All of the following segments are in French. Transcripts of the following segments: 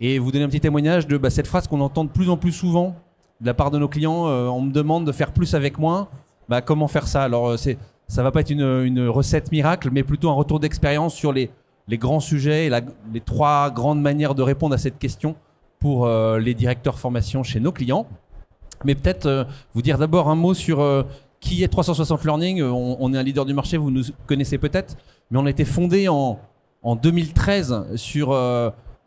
et vous donner un petit témoignage de cette phrase qu'on entend de plus en plus souvent de la part de nos clients. On me demande de faire plus avec moins. Comment faire ça? Alors, ça va pas être une recette miracle, mais plutôt un retour d'expérience sur les grands sujets et les 3 grandes manières de répondre à cette question pour les directeurs formation chez nos clients. Mais peut-être vous dire d'abord un mot sur qui est 360 Learning. On est un leader du marché, vous nous connaissez peut-être, mais on a été fondé en 2013 sur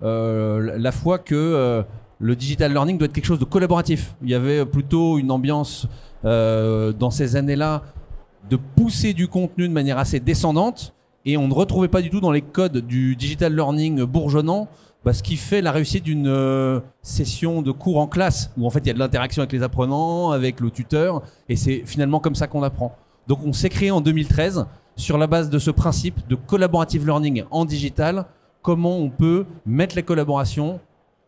la foi que le digital learning doit être quelque chose de collaboratif. Il y avait plutôt une ambiance dans ces années-là de pousser du contenu de manière assez descendante, et on ne retrouvait pas du tout dans les codes du digital learning bourgeonnant ce qui fait la réussite d'une session de cours en classe, où en fait il y a de l'interaction avec les apprenants, avec le tuteur, et c'est finalement comme ça qu'on apprend. Donc on s'est créé en 2013 sur la base de ce principe de collaborative learning en digital. Comment on peut mettre les collaborations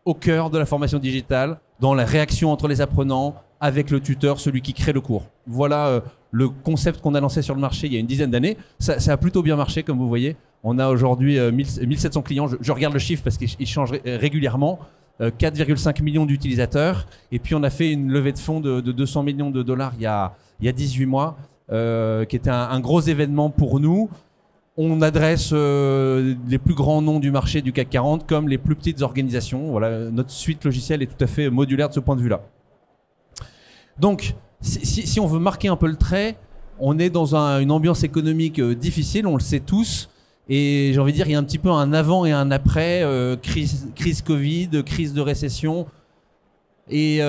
au cœur de la formation digitale, dans la réaction entre les apprenants, avec le tuteur, celui qui crée le cours. Voilà le concept qu'on a lancé sur le marché il y a une dizaine d'années. Ça a plutôt bien marché, comme vous voyez. On a aujourd'hui 1700 clients. Je regarde le chiffre parce qu'il change régulièrement. 4,5 millions d'utilisateurs. Et puis on a fait une levée de fonds de 200 millions de dollars il y a 18 mois, qui était un gros événement pour nous. On adresse les plus grands noms du marché du CAC 40 comme les plus petites organisations. Voilà, notre suite logicielle est tout à fait modulaire de ce point de vue-là. Donc, si on veut marquer un peu le trait, on est dans une ambiance économique difficile, on le sait tous. Et j'ai envie de dire, il y a un petit peu un avant et un après, crise Covid, crise de récession. Et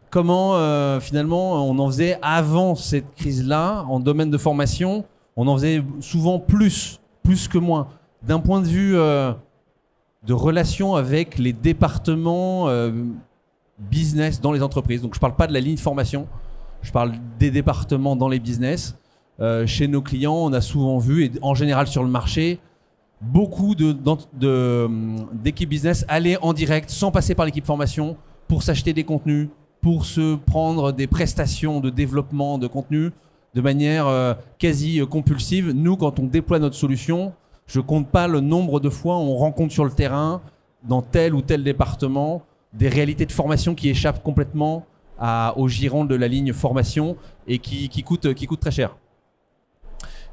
comment finalement on en faisait avant cette crise-là, en domaine de formation, on en faisait souvent plus que moins. D'un point de vue de relation avec les départements business dans les entreprises. Donc je ne parle pas de la ligne d'éducation, je parle des départements dans les business. Chez nos clients, on a souvent vu, et en général sur le marché, beaucoup d'équipes business aller en direct sans passer par l'équipe formation pour s'acheter des contenus, pour se prendre des prestations de développement de contenu de manière quasi compulsive. Nous, quand on déploie notre solution, je ne compte pas le nombre de fois où on rencontre sur le terrain, dans tel ou tel département, des réalités de formation qui échappent complètement au giron de la ligne formation et qui coûtent très cher.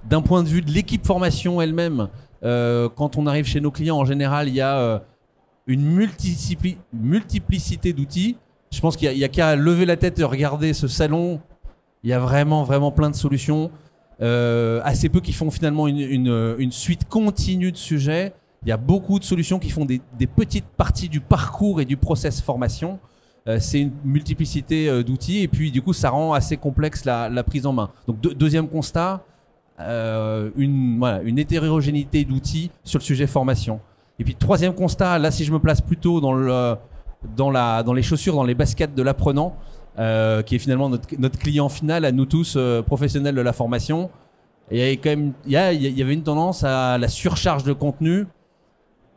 D'un point de vue de l'équipe formation elle-même, quand on arrive chez nos clients, en général, il y a une multiplicité d'outils. Je pense qu'il n'y a qu'à lever la tête et regarder ce salon. Il y a vraiment plein de solutions. Assez peu qui font finalement une suite continue de sujets. Il y a beaucoup de solutions qui font des petites parties du parcours et du process formation. C'est une multiplicité d'outils et puis du coup ça rend assez complexe la prise en main. Donc deuxième constat, une hétérogénéité d'outils sur le sujet formation. Et puis troisième constat, là si je me place plutôt dans les chaussures, dans les baskets de l'apprenant, qui est finalement notre client final à nous tous, professionnels de la formation. Et il y avait une tendance à la surcharge de contenu.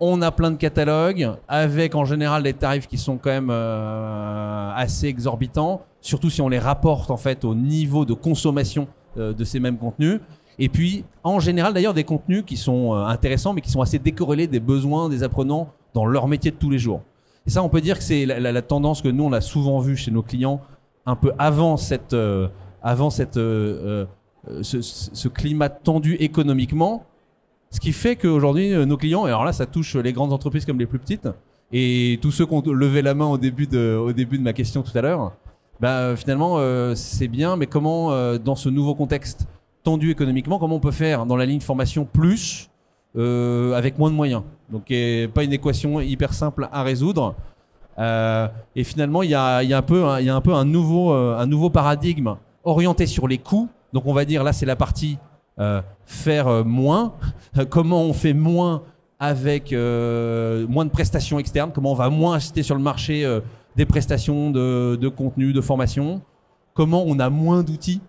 On a plein de catalogues avec en général des tarifs qui sont quand même assez exorbitants, surtout si on les rapporte en fait au niveau de consommation de ces mêmes contenus. Et puis en général d'ailleurs des contenus qui sont intéressants mais qui sont assez décorrélés des besoins des apprenants dans leur métier de tous les jours. Et ça on peut dire que c'est la tendance que nous on a souvent vue chez nos clients un peu avant ce climat tendu économiquement. Ce qui fait qu'aujourd'hui, nos clients, et alors là, ça touche les grandes entreprises comme les plus petites, et tous ceux qui ont levé la main au début de ma question tout à l'heure, finalement, c'est bien, mais comment, dans ce nouveau contexte tendu économiquement, comment on peut faire dans la ligne formation plus avec moins de moyens? Donc, pas une équation hyper simple à résoudre. Et finalement, il y a un peu un nouveau paradigme orienté sur les coûts. Donc, on va dire, là, c'est la partie faire moins. Comment on fait moins avec moins de prestations externes, comment on va moins acheter sur le marché des prestations de contenu, de formation, comment on a moins d'outils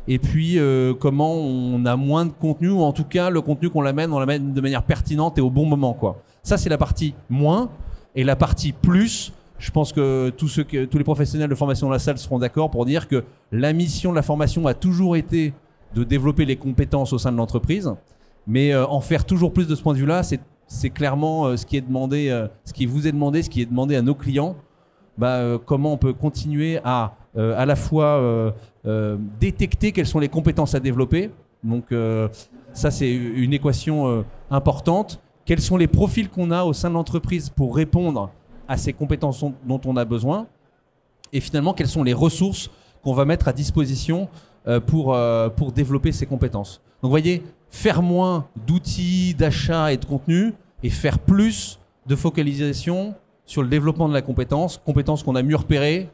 et puis comment on a moins de contenu, ou en tout cas le contenu on l'amène de manière pertinente et au bon moment, quoi. Ça c'est la partie moins. Et la partie plus, je pense que tous les professionnels de formation dans la salle seront d'accord pour dire que la mission de la formation a toujours été de développer les compétences au sein de l'entreprise, mais en faire toujours plus de ce point de vue-là, c'est clairement ce qui est demandé, ce qui vous est demandé, ce qui est demandé à nos clients. Comment on peut continuer à la fois détecter quelles sont les compétences à développer. Donc ça, c'est une équation importante. Quels sont les profils qu'on a au sein de l'entreprise pour répondre à ces compétences dont on a besoin. Et finalement, quelles sont les ressources qu'on va mettre à disposition pour développer ces compétences. Donc vous voyez, faire moins d'outils, d'achat et de contenu et faire plus de focalisation sur le développement de la compétence, compétences qu'on a mieux repérées,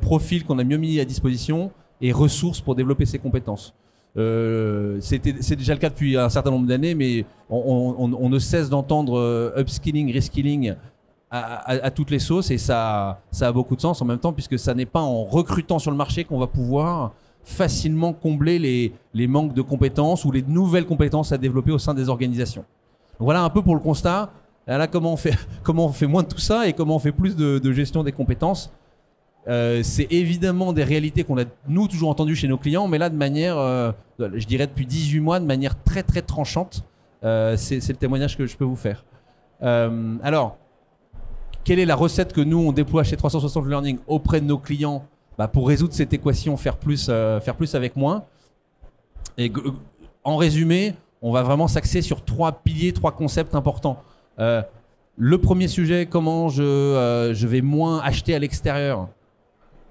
profils qu'on a mieux mis à disposition et ressources pour développer ces compétences. C'est déjà le cas depuis un certain nombre d'années, mais on ne cesse d'entendre upskilling, reskilling à toutes les sauces, et ça a beaucoup de sens en même temps, puisque ça n'est pas en recrutant sur le marché qu'on va pouvoir facilement combler les manques de compétences ou les nouvelles compétences à développer au sein des organisations. Donc voilà un peu pour le constat. Là, comment on fait moins de tout ça et comment on fait plus de gestion des compétences. C'est évidemment des réalités qu'on a, nous, toujours entendues chez nos clients, mais là, de manière, je dirais depuis 18 mois, de manière très, très tranchante. C'est le témoignage que je peux vous faire. Alors, quelle est la recette que nous, on déploie chez 360 Learning auprès de nos clients pour résoudre cette équation faire plus avec moins? Et en résumé, on va vraiment s'axer sur 3 piliers, 3 concepts importants. Le premier sujet, comment je vais moins acheter à l'extérieur.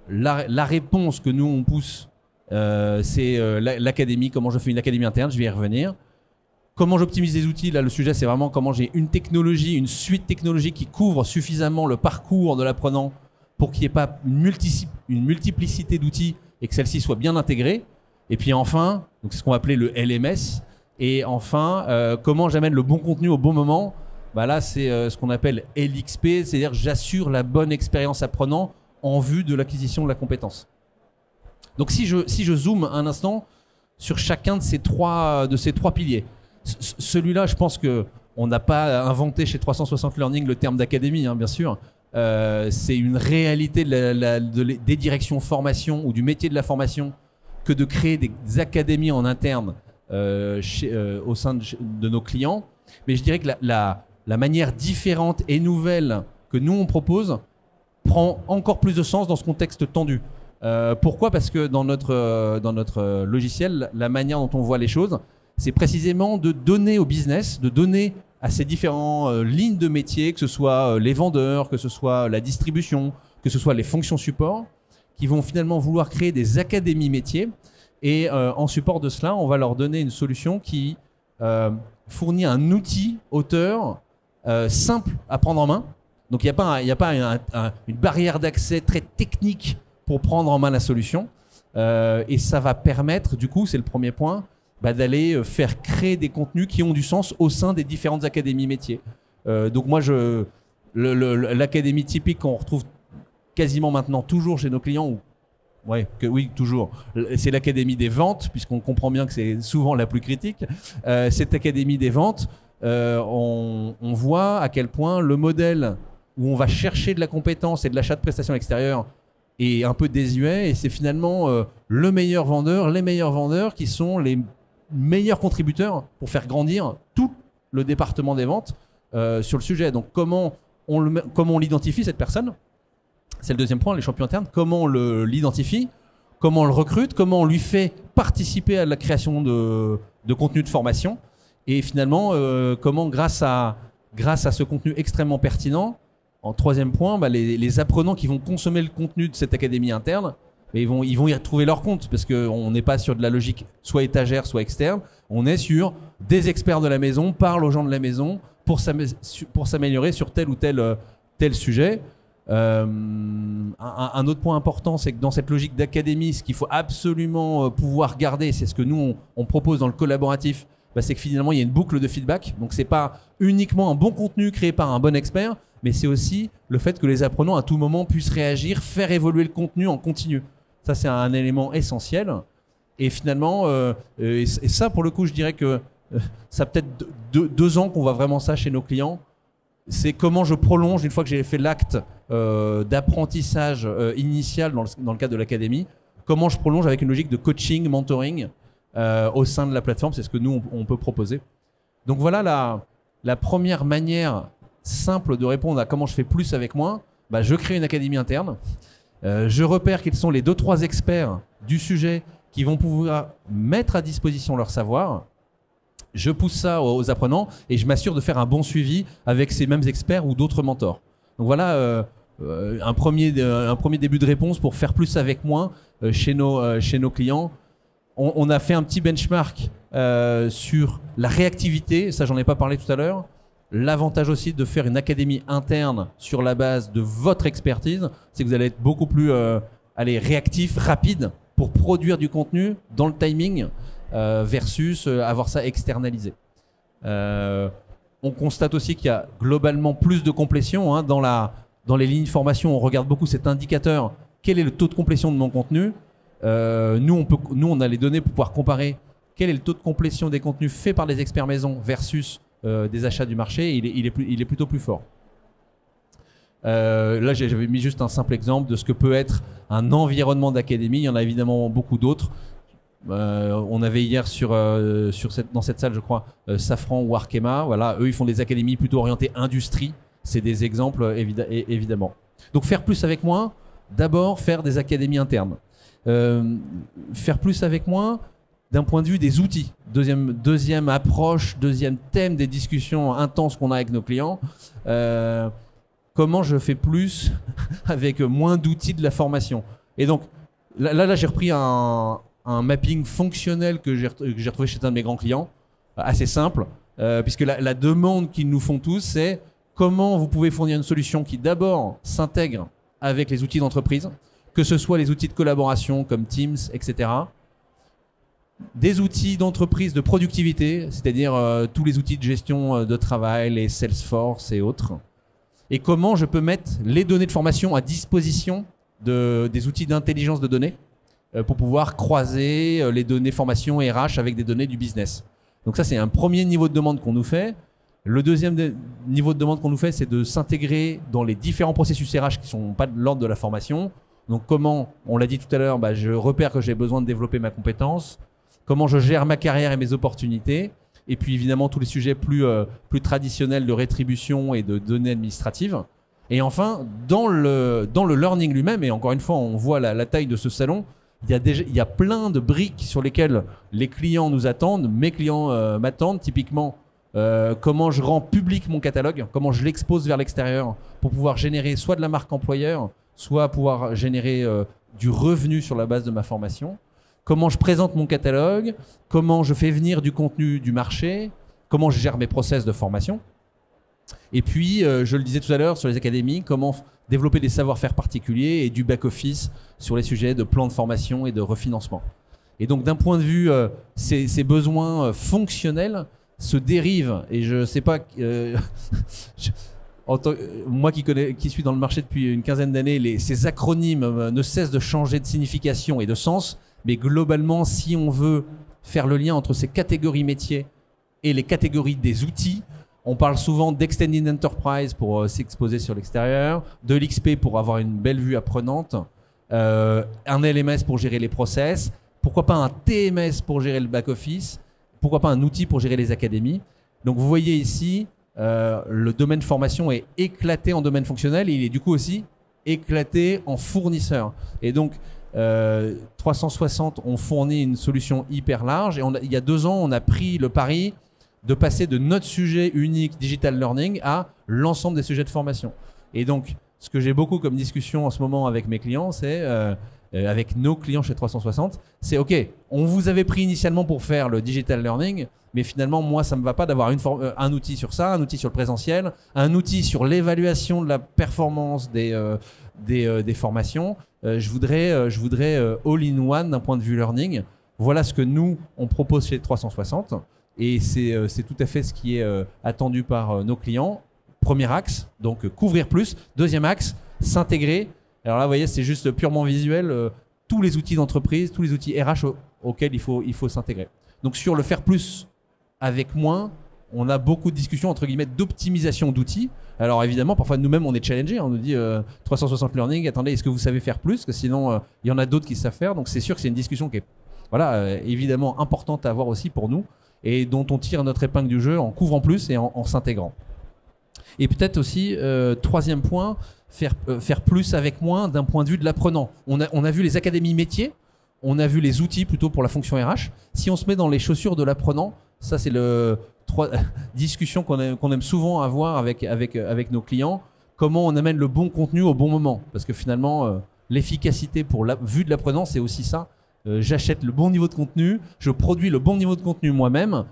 La réponse que nous on pousse, c'est l'académie. Comment je fais une académie interne, je vais y revenir. Comment j'optimise les outils, là le sujet c'est vraiment comment j'ai une technologie, une suite technologique qui couvre suffisamment le parcours de l'apprenant pour qu'il n'y ait pas une multiplicité d'outils et que celle-ci soit bien intégrée. Et puis enfin, donc c'est ce qu'on va appeler le LMS. Et enfin, comment j'amène le bon contenu au bon moment. Là c'est ce qu'on appelle LXP, c'est-à-dire j'assure la bonne expérience apprenant en vue de l'acquisition de la compétence. Donc si je zoome un instant sur chacun de ces trois piliers, celui-là, je pense qu'on n'a pas inventé chez 360 Learning le terme d'académie, hein, bien sûr. C'est une réalité des directions formation ou du métier de la formation que de créer des académies en interne au sein de nos clients. Mais je dirais que la manière différente et nouvelle que nous on propose prend encore plus de sens dans ce contexte tendu. Pourquoi ? Parce que dans notre logiciel, la manière dont on voit les choses, c'est précisément de donner au business, de donner à ces différentes lignes de métier, que ce soit les vendeurs, que ce soit la distribution, que ce soit les fonctions support, qui vont finalement vouloir créer des académies métiers. Et en support de cela, on va leur donner une solution qui fournit un outil auteur simple à prendre en main. Donc il n'y a pas une barrière d'accès très technique pour prendre en main la solution. Et ça va permettre, du coup, c'est le premier point, d'aller faire créer des contenus qui ont du sens au sein des différentes académies métiers. Donc moi, l'académie typique qu'on retrouve quasiment maintenant toujours chez nos clients, oui, toujours, c'est l'académie des ventes, puisqu'on comprend bien que c'est souvent la plus critique. Cette académie des ventes, on voit à quel point le modèle où on va chercher de la compétence et de l'achat de prestations à l'extérieur est un peu désuet, et c'est finalement les meilleurs vendeurs qui sont les meilleurs contributeurs pour faire grandir tout le département des ventes sur le sujet. Donc comment on l'identifie, cette personne? C'est le deuxième point, les champions internes. Comment on l'identifie? Comment on le recrute? Comment on lui fait participer à la création de contenu de formation? Et finalement, comment grâce à ce contenu extrêmement pertinent, en troisième point, les apprenants qui vont consommer le contenu de cette académie interne, ils vont y retrouver leur compte, parce qu'on n'est pas sur de la logique soit étagère, soit externe. On est sur des experts de la maison, parlent aux gens de la maison pour s'améliorer sur tel ou tel sujet. Un autre point important, c'est que dans cette logique d'académie, ce qu'il faut absolument pouvoir garder, c'est ce que nous on propose dans le collaboratif, c'est que finalement il y a une boucle de feedback. Donc c'est pas uniquement un bon contenu créé par un bon expert, mais c'est aussi le fait que les apprenants à tout moment puissent réagir, faire évoluer le contenu en continu. Ça c'est un élément essentiel. Et finalement, et ça pour le coup je dirais que ça a peut-être 2 ans qu'on voit vraiment ça chez nos clients. C'est comment je prolonge, une fois que j'ai fait l'acte d'apprentissage initial dans le cadre de l'académie, comment je prolonge avec une logique de coaching, mentoring au sein de la plateforme. C'est ce que nous, on peut proposer. Donc voilà la première manière simple de répondre à comment je fais plus avec moins, bah, je crée une académie interne. Je repère quels sont les 2-3 experts du sujet qui vont pouvoir mettre à disposition leur savoir. Je pousse ça aux apprenants et je m'assure de faire un bon suivi avec ces mêmes experts ou d'autres mentors. Donc voilà un premier début de réponse pour faire plus avec moins chez nos clients. On a fait un petit benchmark sur la réactivité, ça j'en ai pas parlé tout à l'heure. L'avantage aussi de faire une académie interne sur la base de votre expertise, c'est que vous allez être beaucoup plus réactif, rapide pour produire du contenu dans le timing versus avoir ça externalisé. On constate aussi qu'il y a globalement plus de complétion hein, dans les lignes de formation. On regarde beaucoup cet indicateur. Quel est le taux de complétion de mon contenu? Nous, on a les données pour pouvoir comparer quel est le taux de complétion des contenus faits par les experts maison versus des achats du marché. Il est plutôt plus fort. Là, j'avais mis juste un simple exemple de ce que peut être un environnement d'académie. Il y en a évidemment beaucoup d'autres. On avait hier dans cette salle, je crois, Safran ou Arkema. Voilà, eux, ils font des académies plutôt orientées industrie. C'est des exemples, évidemment. Donc, faire plus avec moins, d'abord, faire des académies internes. Faire plus avec moins, d'un point de vue des outils. Deuxième approche, deuxième thème des discussions intenses qu'on a avec nos clients. Comment je fais plus avec moins d'outils de la formation. Et donc, là j'ai repris un mapping fonctionnel que j'ai retrouvé chez un de mes grands clients, assez simple, puisque la demande qu'ils nous font tous, c'est comment vous pouvez fournir une solution qui d'abord s'intègre avec les outils d'entreprise, que ce soit les outils de collaboration comme Teams, etc. Des outils d'entreprise de productivité, c'est-à-dire tous les outils de gestion de travail, les Salesforce et autres. Et comment je peux mettre les données de formation à disposition des outils d'intelligence de données pour pouvoir croiser les données formation RH avec des données du business. Donc ça, c'est un premier niveau de demande qu'on nous fait. Le deuxième niveau de demande qu'on nous fait, c'est de s'intégrer dans les différents processus RH qui ne sont pas de l'ordre de la formation. Donc comment, on l'a dit tout à l'heure, je repère que j'ai besoin de développer ma compétence, comment je gère ma carrière et mes opportunités, et puis évidemment tous les sujets plus traditionnels de rétribution et de données administratives. Et enfin, dans le learning lui-même, et encore une fois, on voit la taille de ce salon, il y a plein de briques sur lesquelles les clients nous attendent, mes clients m'attendent, typiquement comment je rends public mon catalogue, comment je l'expose vers l'extérieur pour pouvoir générer soit de la marque employeur, soit pouvoir générer du revenu sur la base de ma formation. Comment je présente mon catalogue, comment je fais venir du contenu du marché, comment je gère mes process de formation. Et puis, je le disais tout à l'heure sur les académies, comment développer des savoir-faire particuliers et du back-office sur les sujets de plan de formation et de refinancement. Et donc, d'un point de vue, ces besoins fonctionnels se dérivent, et je ne sais pas... moi qui suis dans le marché depuis une quinzaine d'années, ces acronymes ne cessent de changer de signification et de sens. Mais globalement, si on veut faire le lien entre ces catégories métiers et les catégories des outils, on parle souvent d'Extended Enterprise pour s'exposer sur l'extérieur, de l'XP pour avoir une belle vue apprenante, un LMS pour gérer les process, pourquoi pas un TMS pour gérer le back-office, pourquoi pas un outil pour gérer les académies. Donc vous voyez ici, le domaine formation est éclaté en domaine fonctionnel et il est du coup aussi éclaté en fournisseurs. Et donc, 360 ont fourni une solution hyper large et il y a 2 ans, on a pris le pari de passer de notre sujet unique digital learning à l'ensemble des sujets de formation. Et donc, ce que j'ai beaucoup comme discussion en ce moment avec mes clients, c'est avec nos clients chez 360, c'est OK, on vous avait pris initialement pour faire le digital learning, mais finalement, moi, ça ne me va pas d'avoir un outil sur ça, un outil sur le présentiel, un outil sur l'évaluation de la performance des formations. Je voudrais all-in-one d'un point de vue learning. Voilà ce que nous, on propose chez 360. Et c'est tout à fait ce qui est attendu par nos clients. Premier axe, donc couvrir plus. Deuxième axe, s'intégrer. Alors là, vous voyez, c'est juste purement visuel. Tous les outils d'entreprise, tous les outils RH auxquels il faut s'intégrer. Donc sur le faire plus avec moins, on a beaucoup de discussions entre guillemets d'optimisation d'outils. Alors évidemment, parfois nous-mêmes on est challengés, on nous dit 360 learning, attendez, est-ce que vous savez faire plus? Parce que sinon, il y en a d'autres qui savent faire. Donc c'est sûr que c'est une discussion qui est évidemment importante à avoir aussi pour nous. et dont on tire notre épingle du jeu en couvrant plus et en s'intégrant. Et peut-être aussi, troisième point, faire plus avec moins d'un point de vue de l'apprenant. On a vu les académies métiers, on a vu les outils plutôt pour la fonction RH. Si on se met dans les chaussures de l'apprenant, ça c'est discussion qu'on aime souvent avoir avec nos clients, comment on amène le bon contenu au bon moment. Parce que finalement, l'efficacité pour la vue de l'apprenant, c'est aussi ça. J'achète le bon niveau de contenu, je produis le bon niveau de contenu moi-même,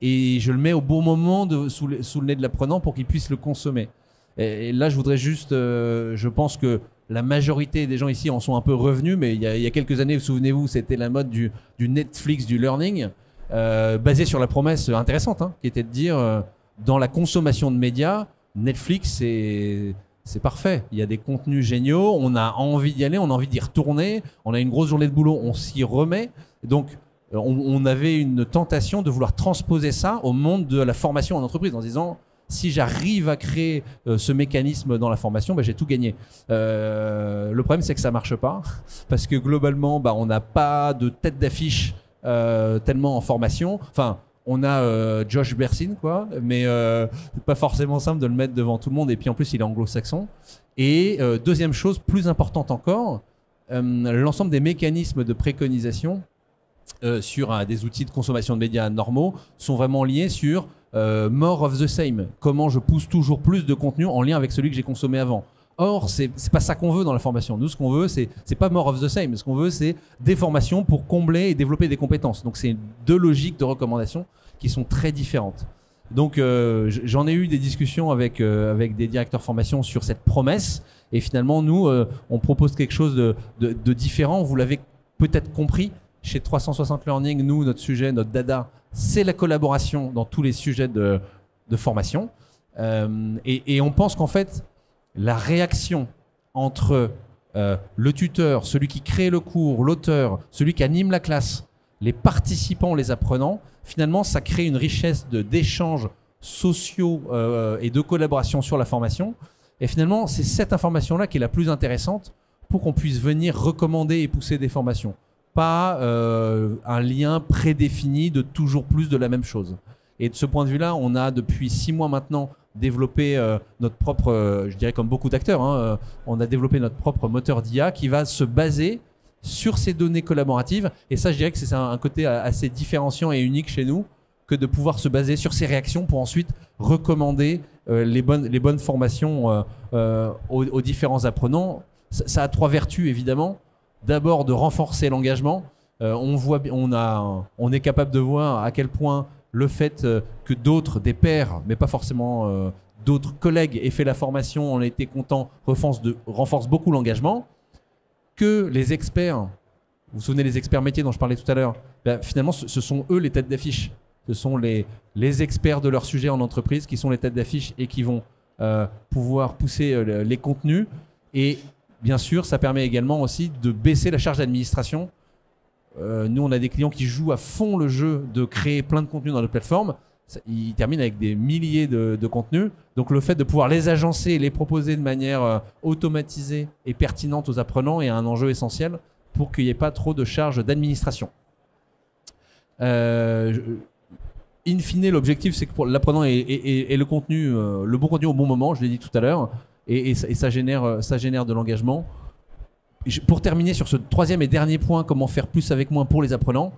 et je le mets au bon moment sous le nez de l'apprenant pour qu'il puisse le consommer. Et là, je voudrais juste, je pense que la majorité des gens ici en sont un peu revenus, mais il y a quelques années, souvenez-vous, c'était la mode du Netflix du learning, basé sur la promesse intéressante, qui était de dire, dans la consommation de médias, Netflix, c'est parfait. Il y a des contenus géniaux, on a envie d'y aller, on a envie d'y retourner, on a une grosse journée de boulot, on s'y remet. Donc, on avait une tentation de vouloir transposer ça au monde de la formation en entreprise en se disant, si j'arrive à créer ce mécanisme dans la formation, j'ai tout gagné. Le problème, c'est que ça marche pas, parce que globalement, on n'a pas de tête d'affiche tellement en formation. Enfin, on a Josh Bersin, quoi, mais c'est pas forcément simple de le mettre devant tout le monde. Et puis en plus, il est anglo-saxon. Et deuxième chose, plus importante encore, l'ensemble des mécanismes de préconisation sur des outils de consommation de médias normaux sont vraiment liés sur more of the same. Comment je pousse toujours plus de contenu en lien avec celui que j'ai consommé avant. Or, c'est pas ça qu'on veut dans la formation. Nous, ce qu'on veut, c'est pas more of the same. Ce qu'on veut, c'est des formations pour combler et développer des compétences. Donc, c'est deux logiques de recommandation qui sont très différentes. Donc, j'en ai eu des discussions avec des directeurs formation sur cette promesse. Et finalement, nous, on propose quelque chose de différent. Vous l'avez peut-être compris. Chez 360 Learning, nous, notre sujet, notre dada, c'est la collaboration dans tous les sujets de formation. Et on pense qu'en fait, la réaction entre le tuteur, celui qui crée le cours, l'auteur, celui qui anime la classe, les participants, les apprenants, finalement, ça crée une richesse d'échanges sociaux et de collaboration sur la formation. Et finalement, c'est cette information-là qui est la plus intéressante pour qu'on puisse venir recommander et pousser des formations. Pas un lien prédéfini de toujours plus de la même chose. Et de ce point de vue-là, on a depuis 6 mois maintenant développé notre propre, je dirais comme beaucoup d'acteurs, on a développé notre propre moteur d'IA qui va se baser sur ces données collaboratives. Et ça, je dirais que c'est un côté assez différenciant et unique chez nous que de pouvoir se baser sur ces réactions pour ensuite recommander les bonnes formations aux différents apprenants. Ça a 3 vertus, évidemment. D'abord, de renforcer l'engagement. On est capable de voir à quel point le fait que d'autres, des pairs, mais pas forcément d'autres collègues aient fait la formation, on a été contents, renforce beaucoup l'engagement. Que les experts, vous vous souvenez des experts métiers dont je parlais tout à l'heure, finalement ce sont eux les têtes d'affiche. Ce sont les experts de leur sujet en entreprise qui sont les têtes d'affiche et qui vont pouvoir pousser les contenus. Et bien sûr, ça permet également aussi de baisser la charge d'administration. Nous, on a des clients qui jouent à fond le jeu de créer plein de contenus dans notre plateforme. Ils terminent avec des milliers de contenus. Donc, le fait de pouvoir les agencer et les proposer de manière automatisée et pertinente aux apprenants est un enjeu essentiel pour qu'il n'y ait pas trop de charge d'administration. In fine, l'objectif, c'est que pour l'apprenant ait le contenu, le bon contenu au bon moment, je l'ai dit tout à l'heure, et ça génère de l'engagement. Pour terminer sur ce 3e et dernier point, comment faire plus avec moins pour les apprenants,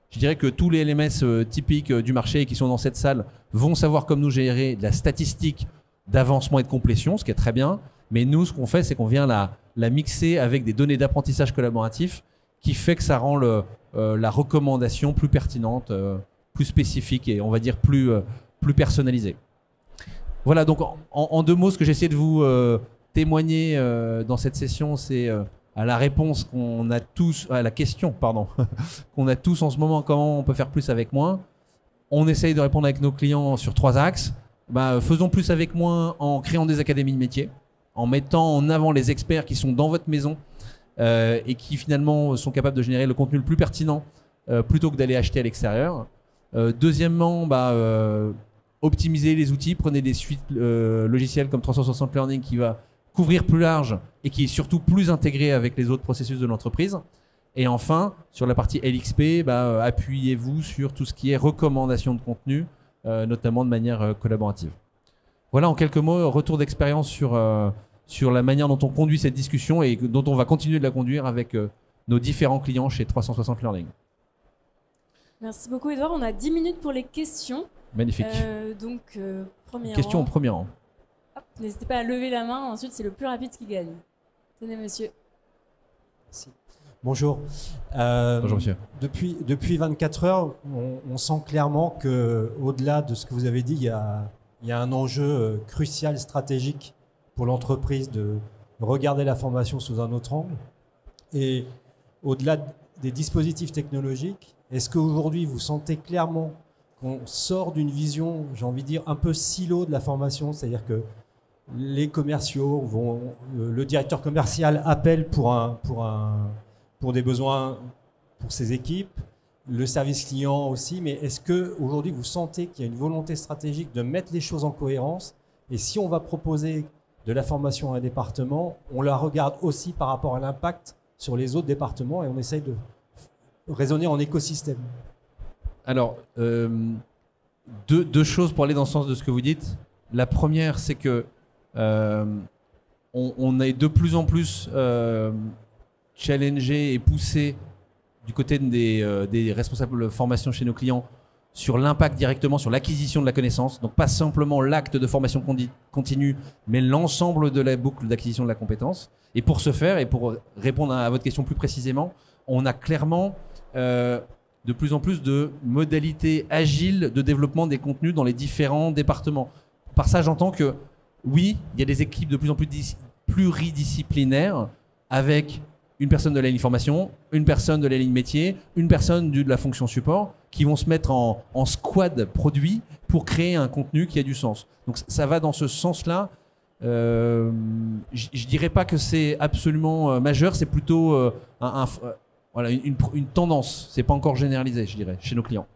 je dirais que tous les LMS typiques du marché qui sont dans cette salle vont savoir comme nous gérer de la statistique d'avancement et de complétion, ce qui est très bien. Mais nous, ce qu'on fait, c'est qu'on vient la mixer avec des données d'apprentissage collaboratif qui fait que ça rend la recommandation plus pertinente, plus spécifique et on va dire plus personnalisée. Voilà, donc en 2 mots, ce que j'ai essayé de vous témoigner dans cette session, c'est à la réponse qu'on a tous, à la question, pardon, qu'on a tous en ce moment, comment on peut faire plus avec moins. On essaye de répondre avec nos clients sur 3 axes. Faisons plus avec moins en créant des académies de métiers, en mettant en avant les experts qui sont dans votre maison et qui finalement sont capables de générer le contenu le plus pertinent plutôt que d'aller acheter à l'extérieur. Deuxièmement, optimiser les outils, prenez des suites logicielles comme 360 Learning qui va couvrir plus large et qui est surtout plus intégré avec les autres processus de l'entreprise. Et enfin, sur la partie LXP, appuyez-vous sur tout ce qui est recommandation de contenu, notamment de manière collaborative. Voilà en quelques mots, retour d'expérience sur la manière dont on conduit cette discussion et dont on va continuer de la conduire avec nos différents clients chez 360 Learning. Merci beaucoup Edouard, on a 10 minutes pour les questions. Magnifique. Première Question au premier rang. N'hésitez pas à lever la main, ensuite c'est le plus rapide qui gagne. Tenez monsieur. Merci. Bonjour. Bonjour monsieur. Depuis 24 heures, on sent clairement qu'au-delà de ce que vous avez dit, il y a un enjeu crucial, stratégique pour l'entreprise de regarder la formation sous un autre angle. Et au-delà des dispositifs technologiques, est-ce qu'aujourd'hui vous sentez clairement qu'on sort d'une vision, j'ai envie de dire, un peu silo de la formation, c'est-à-dire que les commerciaux le directeur commercial appelle pour des besoins pour ses équipes, le service client aussi, mais est-ce qu'aujourd'hui vous sentez qu'il y a une volonté stratégique de mettre les choses en cohérence, et si on va proposer de la formation à un département, on la regarde aussi par rapport à l'impact sur les autres départements et on essaye de raisonner en écosystème? Alors, deux choses pour aller dans le sens de ce que vous dites. La première, c'est que on est de plus en plus challengé et poussé du côté des responsables de formation chez nos clients sur l'impact directement sur l'acquisition de la connaissance. Donc pas simplement l'acte de formation continue, mais l'ensemble de la boucle d'acquisition de la compétence. Et pour ce faire, et pour répondre à votre question plus précisément, on a clairement de plus en plus de modalités agiles de développement des contenus dans les différents départements. Par ça, j'entends que oui, il y a des équipes de plus en plus pluridisciplinaires avec une personne de la ligne formation, une personne de la ligne métier, une personne de la fonction support qui vont se mettre en squad produit pour créer un contenu qui a du sens. Donc ça va dans ce sens-là. Je dirais pas que c'est absolument majeur, c'est plutôt voilà, une tendance. C'est pas encore généralisé, je dirais, chez nos clients.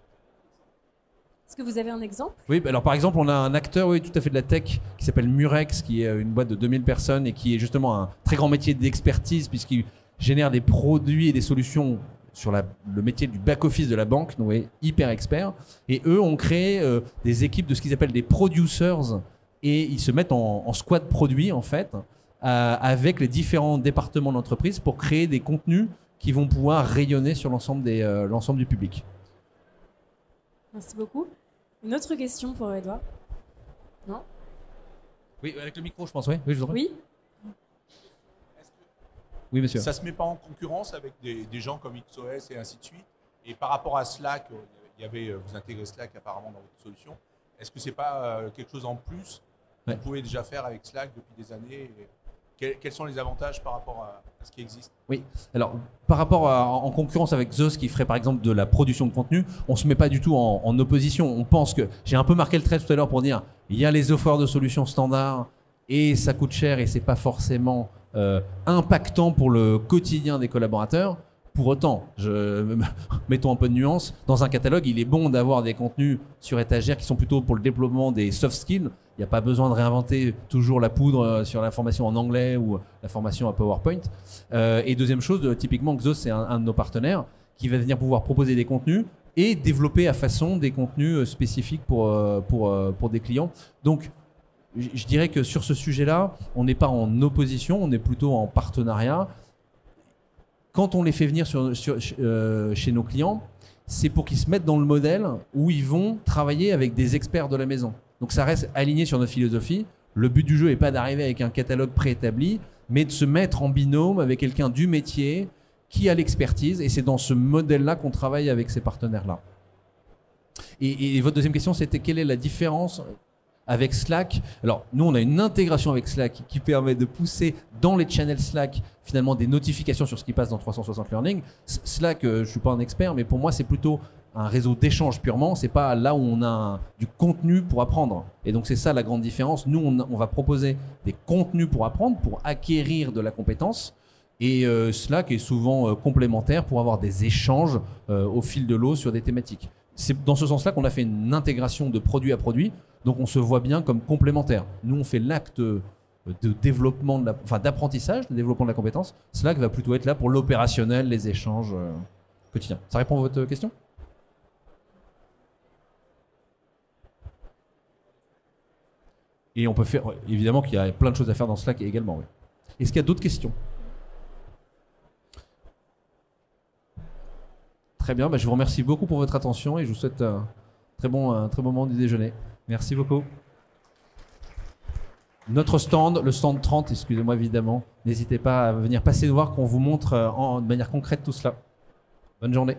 Est-ce que vous avez un exemple? Oui, alors par exemple, on a un acteur tout à fait de la tech qui s'appelle Murex, qui est une boîte de 2000 personnes et qui est justement un très grand métier d'expertise puisqu'il génère des produits et des solutions sur le métier du back-office de la banque, donc hyper expert. Et eux ont créé des équipes de ce qu'ils appellent des producers et ils se mettent en squad produit en fait avec les différents départements de l'entreprise pour créer des contenus qui vont pouvoir rayonner sur l'ensemble du public. Merci beaucoup. Une autre question pour Edouard? Non? Oui, avec le micro, je pense, oui. Oui, je vous en prie. Oui. Oui, monsieur. Ça ne se met pas en concurrence avec des gens comme XOS et ainsi de suite? Et par rapport à Slack, vous intégrez Slack apparemment dans votre solution. Est-ce que ce n'est pas quelque chose en plus que vous pouvez déjà faire avec Slack depuis des années? Quels sont les avantages par rapport à ce qui existe? Oui, alors par rapport en concurrence avec Zeus qui ferait par exemple de la production de contenu, on ne se met pas du tout en opposition. On pense que, j'ai un peu marqué le trait tout à l'heure pour dire, il y a les offreurs de solutions standards et ça coûte cher et c'est pas forcément impactant pour le quotidien des collaborateurs. Pour autant, mettons un peu de nuance, dans un catalogue, il est bon d'avoir des contenus sur étagère qui sont plutôt pour le développement des soft skills. Il n'y a pas besoin de réinventer toujours la poudre sur la formation en anglais ou la formation à PowerPoint. Et deuxième chose, typiquement, Xos, c'est un de nos partenaires qui va venir pouvoir proposer des contenus et développer à façon des contenus spécifiques pour des clients. Donc, je dirais que sur ce sujet-là, on n'est pas en opposition, on est plutôt en partenariat. Quand on les fait venir chez nos clients, c'est pour qu'ils se mettent dans le modèle où ils vont travailler avec des experts de la maison. Donc ça reste aligné sur notre philosophie. Le but du jeu n'est pas d'arriver avec un catalogue préétabli, mais de se mettre en binôme avec quelqu'un du métier qui a l'expertise. Et c'est dans ce modèle-là qu'on travaille avec ces partenaires-là. Et votre deuxième question, c'était quelle est la différence avec Slack? Alors, nous, on a une intégration avec Slack qui permet de pousser dans les channels Slack finalement des notifications sur ce qui passe dans 360 Learning. Slack, je ne suis pas un expert, mais pour moi, c'est plutôt un réseau d'échange purement. C'est pas là où on a du contenu pour apprendre. Et donc, c'est ça la grande différence. Nous, on va proposer des contenus pour apprendre, pour acquérir de la compétence. Et Slack est souvent complémentaire pour avoir des échanges au fil de l'eau sur des thématiques. C'est dans ce sens-là qu'on a fait une intégration de produit à produit. Donc on se voit bien comme complémentaire. Nous, on fait l'acte de développement, d'apprentissage, de développement de la compétence. Slack va plutôt être là pour l'opérationnel, les échanges quotidiens. Ça répond à votre question? Et on peut faire, évidemment qu'il y a plein de choses à faire dans Slack également. Oui. Est-ce qu'il y a d'autres questions? Très bien, je vous remercie beaucoup pour votre attention et je vous souhaite un très bon moment du déjeuner. Merci beaucoup. Notre stand, le stand 30, excusez-moi évidemment, n'hésitez pas à venir passer nous voir qu'on vous montre de manière concrète tout cela. Bonne journée.